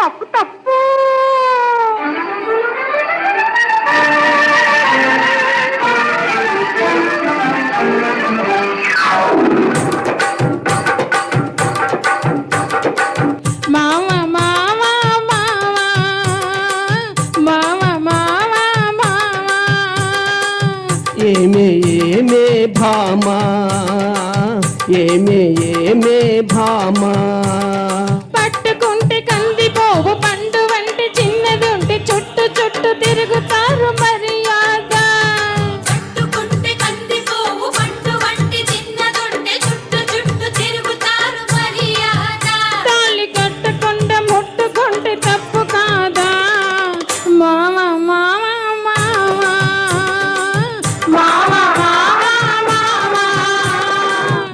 తప్పు తప్పు. ఏమే ఏమే భామా, ఏమే ఏమే భామా, పట్టుకుంటే కందిపోవు పండు వంటి చిన్నదుంటే చుట్టు చుట్టు తిరుగుతారు మర్యాద. పట్టుకుంటే కందిపోవు పండు వంటి చిన్నదుంటే చుట్టు చుట్టు తిరుగుతారు మర్యాద. తాళి కట్టకుండా ముట్టుకుంటే తప్పు కాదా? మామ మామ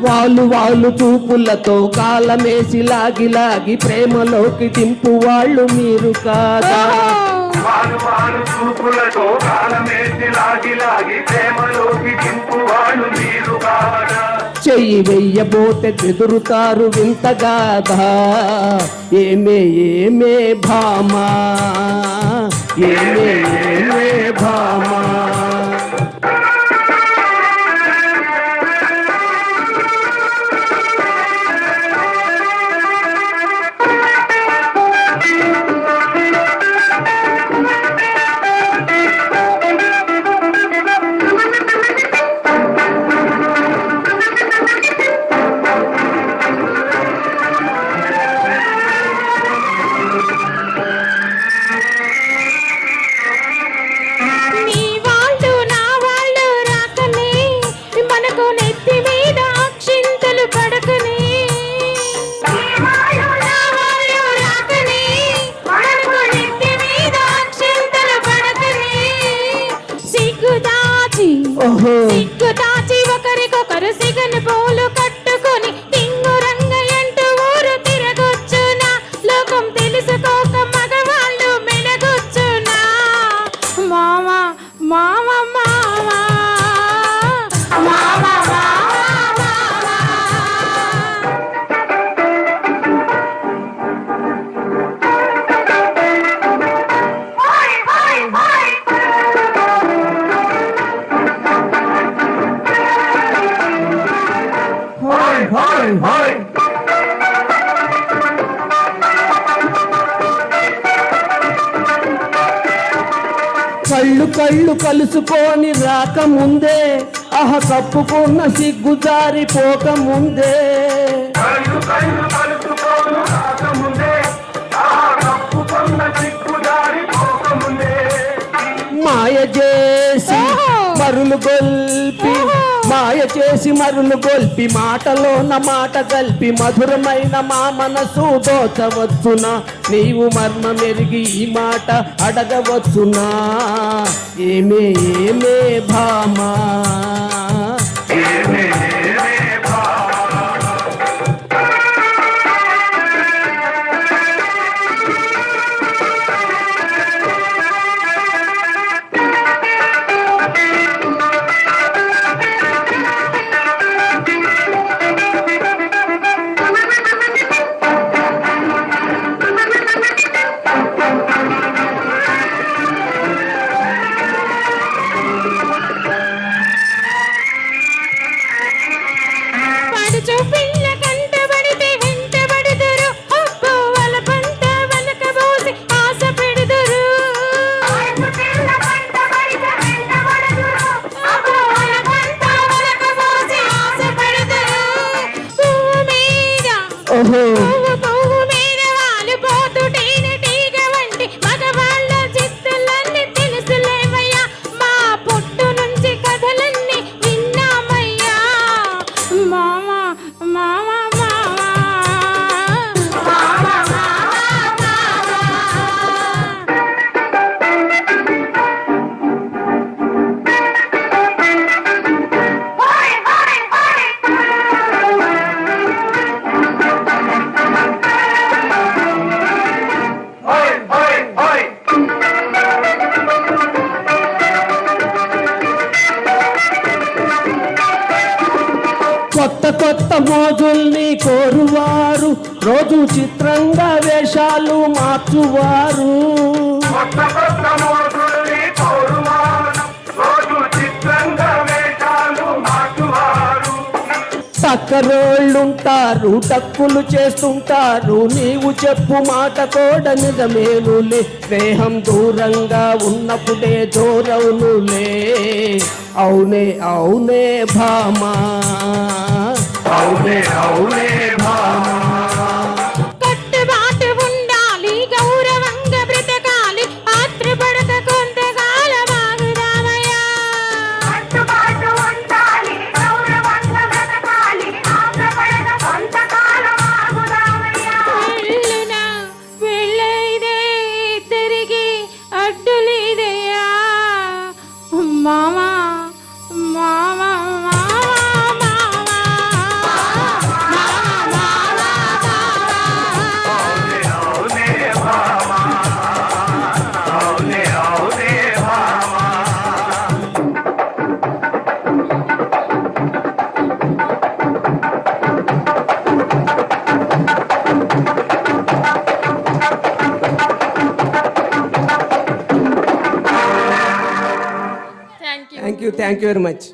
వాళ్ళు వాళ్ళు చూపులతో కాలమేసి లాగి లాగి ప్రేమలోకి దింపు వాళ్ళు మీరు కాదా? వాళ్ళు వాళ్ళు చూపులతో కాలమేసి లాగి లాగి ప్రేమలోకి దింపు వాళ్ళు మీరు కాదా? చెయ్యి వెయ్యబోతే చెదురుతారు వింతగాదా. ఏమే ఏమే భామా, ఏమే ఏమే భామా. సిగ్గు దాచి ఒకరికొకరు సిగను పూలు కట్టుకుని టింగు రంగయంటూ ఊరు తిరగొచ్చునా. లోకం తెలుసుకోక మగవాళ్ళు మెలగొచ్చునా. మామ మామ మామ మామ కళ్ళు కళ్ళు కలుసుకొని రాకముందే అహ కప్పుకున్న సిగ్గు జారిపోకముందే, కళ్ళు కళ్ళు కలుసుకోను రాకముందే, కప్పుకున్న సిగ్గు జారిపోకముందే, మాయ చేసి మరులు గొల్పి, మాయ చేసి మరులు గొల్పి మాటలోన మాట గల్పి మధురమైన మా మనసు దోచవచ్చునా. నీవు మర్మమెరిగి ఈ మాట అడగవచ్చునా. ఏమే ఏమే భామా, ఏమే ఏమే భామా. పిల్ల కంటబడితే వెంటబడుదురు. అబ్బో వాళ్ళ పంట వలకబోసి ఆశ పెడుదురు. పువ్వు మీద పువ్వు మీద వాళ్ళు పోతుటేనే తీగ వంటి మగవాళ్ళ చిత్తులన్నీ తెలుసులేవయ్యా. మా పుట్టు నుంచి కథలన్నీ విన్నామయ్యా. మామ మామ కొత్త కొత్త మోజుల్ని కోరువారు రోజు చిత్రంగా వేష వేషాలు మార్చువారు కొత్త కొత్త మోసుల్ని కోరువారు రోజు చిత్రంగా వేషాలు మార్చువారు సక్కరోళ్ళుంటారు టక్కులు చేస్తుంటారు నీవు చెప్పు మాట కూడా నిజమేనులే స్నేహం దూరంగా ఉన్నప్పుడే దూరవునులే అవునే అవునే భామా అవునే అవునే భామా కట్టుబాటు ఉండాలి గౌరవంగా బ్రతకాలి ఆత్రపడక కొంతకాలం ఆగుదామయ్యా కట్టుబాటు ఉండాలి గౌరవంగా బ్రతకాలి ఆశపడక కొంతకాలం ఆగుదామయ్యా వెళ్ళునా వెళ్ళైదే తిరిగి అడ్డులేదయ్యా మామా మామా అవునే భామా అవునే అవునే Bhama thank you thank you very much